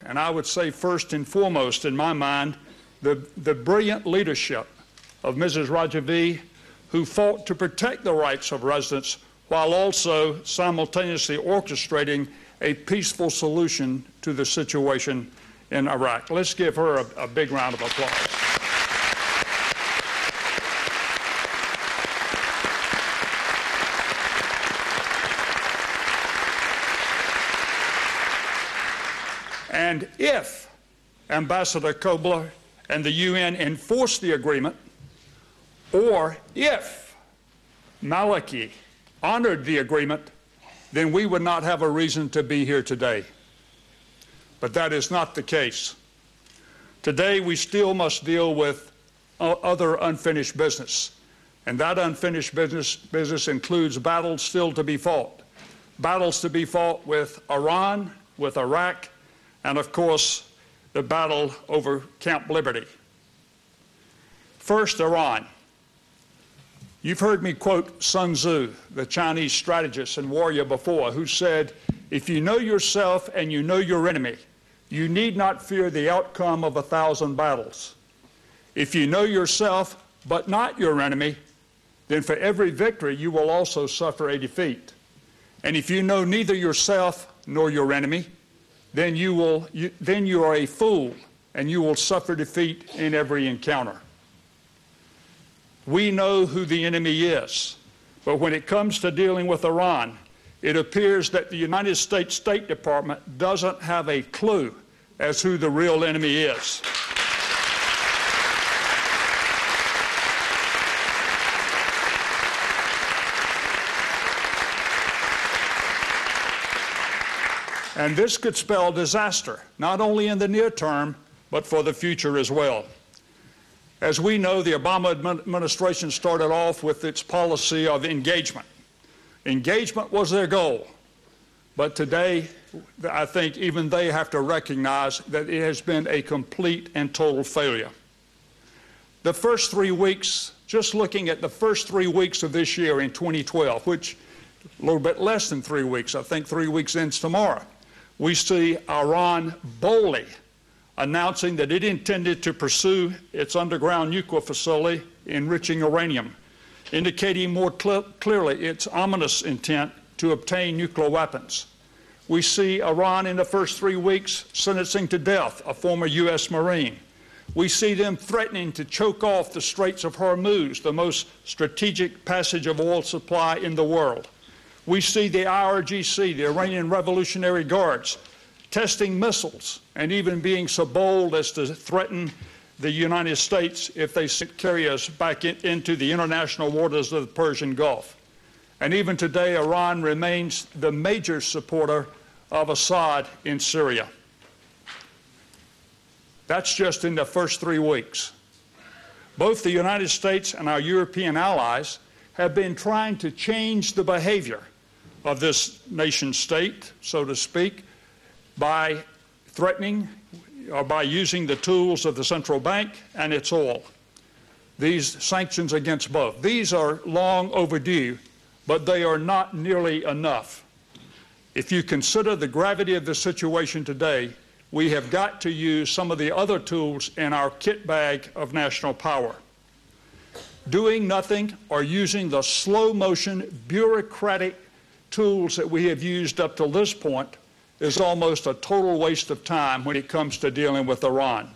And I would say first and foremost, in my mind, the brilliant leadership of Mrs. Rajavi, who fought to protect the rights of residents while also simultaneously orchestrating a peaceful solution to the situation in Iraq. Let's give her a big round of applause. And if Ambassador Kobler and the UN enforce the agreement, or if Maliki honored the agreement, then we would not have a reason to be here today. But that is not the case. Today we still must deal with other unfinished business. And that unfinished business includes battles still to be fought. Battles to be fought with Iran, with Iraq, and of course, the battle over Camp Liberty. First, Iran. You've heard me quote Sun Tzu, the Chinese strategist and warrior before, who said, if you know yourself and you know your enemy, you need not fear the outcome of 1,000 battles. If you know yourself but not your enemy, then for every victory you will also suffer a defeat. And if you know neither yourself nor your enemy, then you are a fool and you will suffer defeat in every encounter. We know who the enemy is, but when it comes to dealing with Iran, it appears that the United States State Department doesn't have a clue as who the real enemy is. And this could spell disaster, not only in the near term, but for the future as well. As we know, the Obama administration started off with its policy of engagement. Engagement was their goal. But today, I think even they have to recognize that it has been a complete and total failure. The first 3 weeks, just looking at the first 3 weeks of this year in 2012, which a little bit less than 3 weeks, I think 3 weeks ends tomorrow, we see Iran boldly announcing that it intended to pursue its underground nuclear facility enriching uranium, indicating more clearly its ominous intent to obtain nuclear weapons. We see Iran in the first 3 weeks sentencing to death a former U.S. Marine. We see them threatening to choke off the Straits of Hormuz, the most strategic passage of oil supply in the world. We see the IRGC, the Iranian Revolutionary Guards, testing missiles and even being so bold as to threaten the United States if they carry us back into the international waters of the Persian Gulf. And even today, Iran remains the major supporter of Assad in Syria. That's just in the first 3 weeks. Both the United States and our European allies have been trying to change the behavior of this nation state, so to speak, by threatening or by using the tools of the central bank and its oil. These sanctions against both. These are long overdue, but they are not nearly enough. If you consider the gravity of the situation today, we have got to use some of the other tools in our kit bag of national power. Doing nothing or using the slow-motion, bureaucratic tools that we have used up to this point is almost a total waste of time when it comes to dealing with Iran.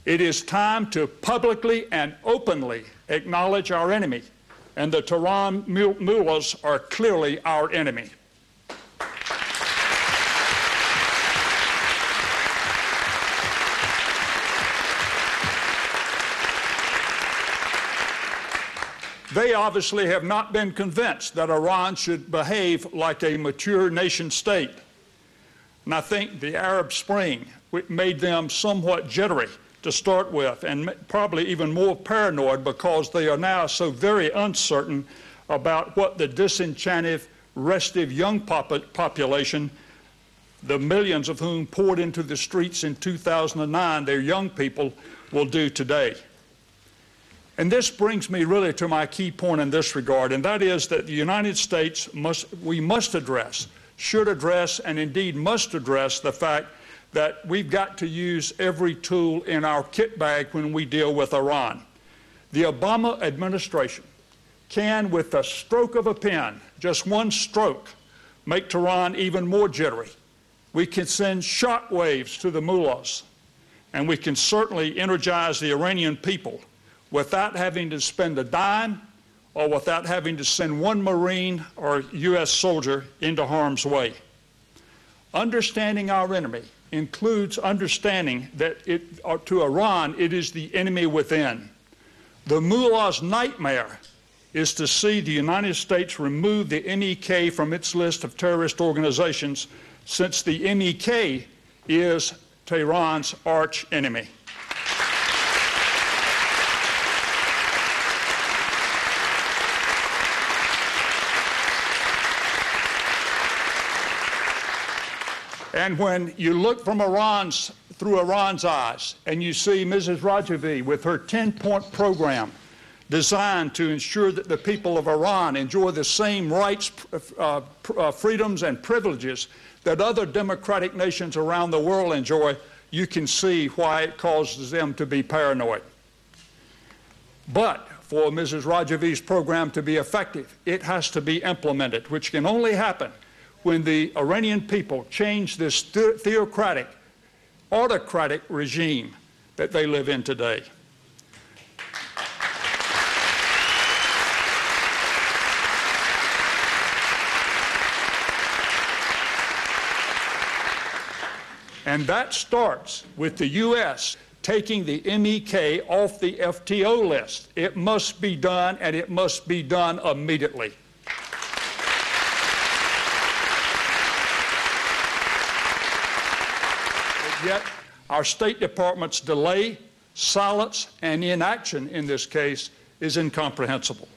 It is time to publicly and openly acknowledge our enemy, and the Tehran mullahs are clearly our enemy. They obviously have not been convinced that Iran should behave like a mature nation state. And I think the Arab Spring made them somewhat jittery to start with, and probably even more paranoid because they are now so very uncertain about what the disenchanted, restive young population, the millions of whom poured into the streets in 2009, their young people, will do today. And this brings me really to my key point in this regard, and that is that the United States should address, and indeed must address the fact that we've got to use every tool in our kit bag when we deal with Iran. The Obama administration can, with the stroke of a pen, just one stroke, make Tehran even more jittery. We can send shock waves to the mullahs, and we can certainly energize the Iranian people without having to spend a dime or without having to send one Marine or U.S. soldier into harm's way. Understanding our enemy includes understanding that to Iran, it is the enemy within. The mullah's nightmare is to see the United States remove the MEK from its list of terrorist organizations, since the MEK is Tehran's arch enemy. And when you look from through Iran's eyes, and you see Mrs. Rajavi with her 10-point program designed to ensure that the people of Iran enjoy the same rights, freedoms, and privileges that other democratic nations around the world enjoy, you can see why it causes them to be paranoid. But for Mrs. Rajavi's program to be effective, it has to be implemented, which can only happen when the Iranian people change this theocratic, autocratic regime that they live in today. And that starts with the U.S. taking the MEK off the FTO list. It must be done, and it must be done immediately. Yet, our State Department's delay, silence, and inaction in this case is incomprehensible.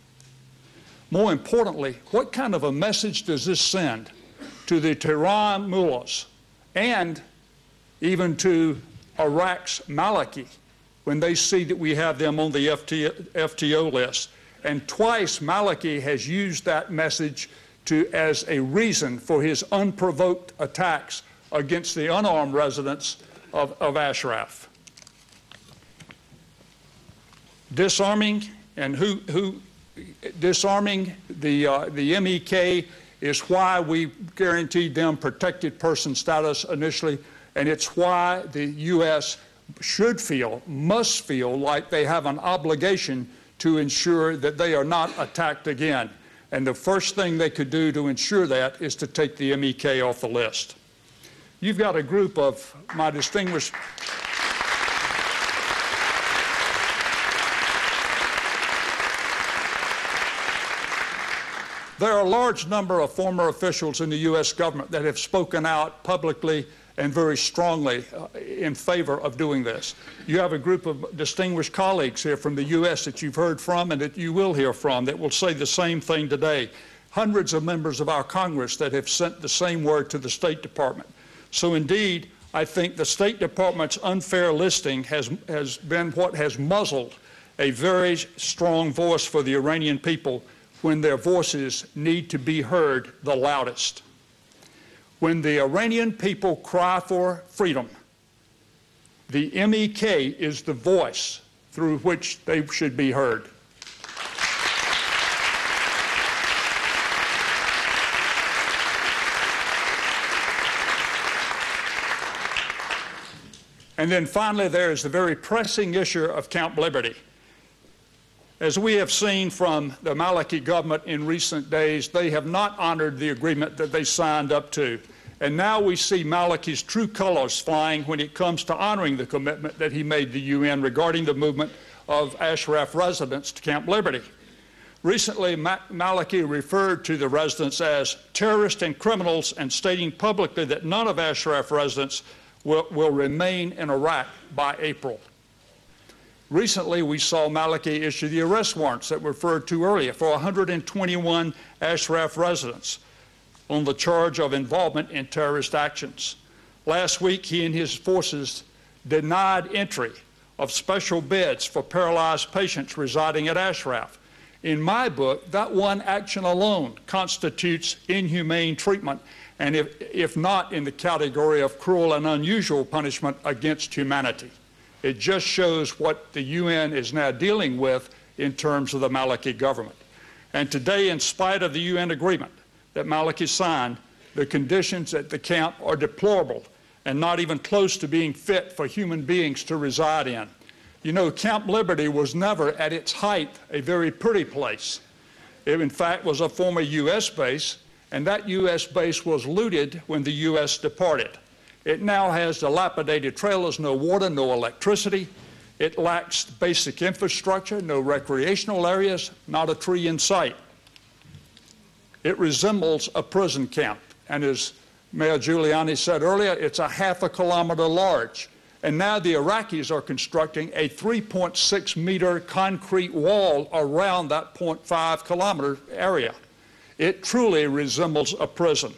More importantly, what kind of a message does this send to the Tehran mullahs and even to Iraq's Maliki when they see that we have them on the FTO list? And twice Maliki has used that message as a reason for his unprovoked attacks against the unarmed residents of Ashraf. Disarming disarming the MEK is why we guaranteed them protected person status initially, and it's why the U.S. must feel like they have an obligation to ensure that they are not attacked again. And the first thing they could do to ensure that is to take the MEK off the list. You've got a group of my distinguished... There are a large number of former officials in the U.S. government that have spoken out publicly and very strongly in favor of doing this. You have a group of distinguished colleagues here from the U.S. that you've heard from and that you will hear from that will say the same thing today. Hundreds of members of our Congress that have sent the same word to the State Department. So indeed, I think the State Department's unfair listing has been what has muzzled a very strong voice for the Iranian people when their voices need to be heard the loudest. When the Iranian people cry for freedom, the MEK is the voice through which they should be heard. And then finally, there is the very pressing issue of Camp Liberty. As we have seen from the Maliki government in recent days, they have not honored the agreement that they signed up to. And now we see Maliki's true colors flying when it comes to honoring the commitment that he made to the UN regarding the movement of Ashraf residents to Camp Liberty. Recently, Maliki referred to the residents as terrorists and criminals, and stating publicly that none of Ashraf residents will remain in Iraq by April. Recently, we saw Maliki issue the arrest warrants that were referred to earlier for 121 Ashraf residents on the charge of involvement in terrorist actions. Last week, he and his forces denied entry of special beds for paralyzed patients residing at Ashraf. In my book, that one action alone constitutes inhumane treatment, and if not in the category of cruel and unusual punishment against humanity. It just shows what the UN is now dealing with in terms of the Maliki government. And today, in spite of the UN agreement that Maliki signed, the conditions at the camp are deplorable and not even close to being fit for human beings to reside in. You know, Camp Liberty was never at its height a very pretty place. It, in fact, was a former U.S. base, and that U.S. base was looted when the U.S. departed. It now has dilapidated trailers, no water, no electricity. It lacks basic infrastructure, no recreational areas, not a tree in sight. It resembles a prison camp, and as Mayor Giuliani said earlier, it's a half a kilometer large. And now the Iraqis are constructing a 3.6-meter concrete wall around that 0.5-kilometer area. It truly resembles a prison.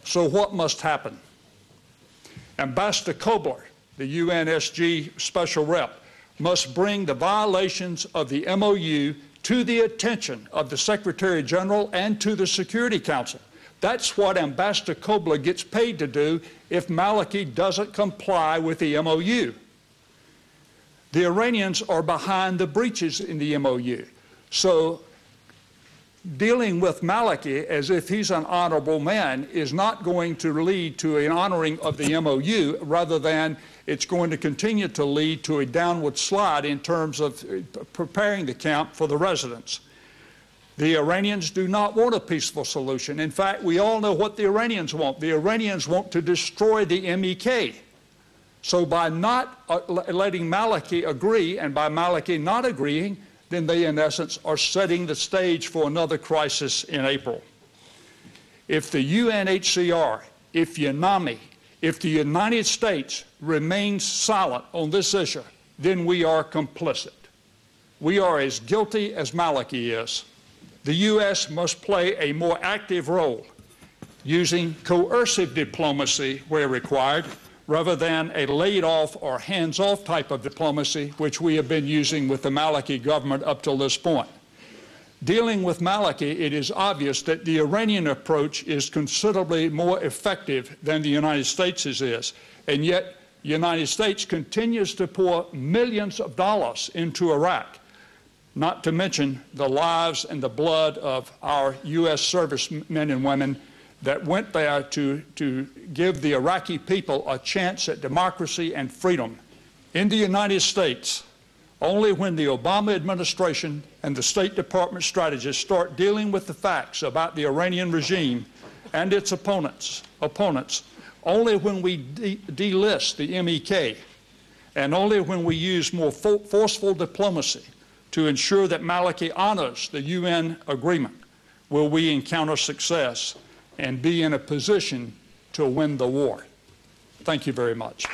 So what must happen? Ambassador Kobler, the UNSG special rep, must bring the violations of the MOU to the attention of the Secretary General and to the Security Council. That's what Ambassador Kobler gets paid to do if Maliki doesn't comply with the MOU. The Iranians are behind the breaches in the MOU. So dealing with Maliki as if he's an honorable man is not going to lead to an honoring of the MOU, rather than it's going to continue to lead to a downward slide in terms of preparing the camp for the residents. The Iranians do not want a peaceful solution. In fact, we all know what the Iranians want. The Iranians want to destroy the MEK. So by not letting Maliki agree, and by Maliki not agreeing, then they, in essence, are setting the stage for another crisis in April. If the UNHCR, if UNAMI, if the United States remains silent on this issue, then we are complicit. We are as guilty as Maliki is. The U.S. must play a more active role, using coercive diplomacy where required, rather than a laid-off or hands-off type of diplomacy, which we have been using with the Maliki government up till this point. Dealing with Maliki, it is obvious that the Iranian approach is considerably more effective than the United States' is, and yet the United States continues to pour millions of dollars into Iraq, not to mention the lives and the blood of our U.S. servicemen and women that went there to give the Iraqi people a chance at democracy and freedom. In the United States, only when the Obama administration and the State Department strategists start dealing with the facts about the Iranian regime and its opponents, only when we delist the MEK, and only when we use more forceful diplomacy to ensure that Maliki honors the UN agreement will we encounter success and be in a position to win the war. Thank you very much.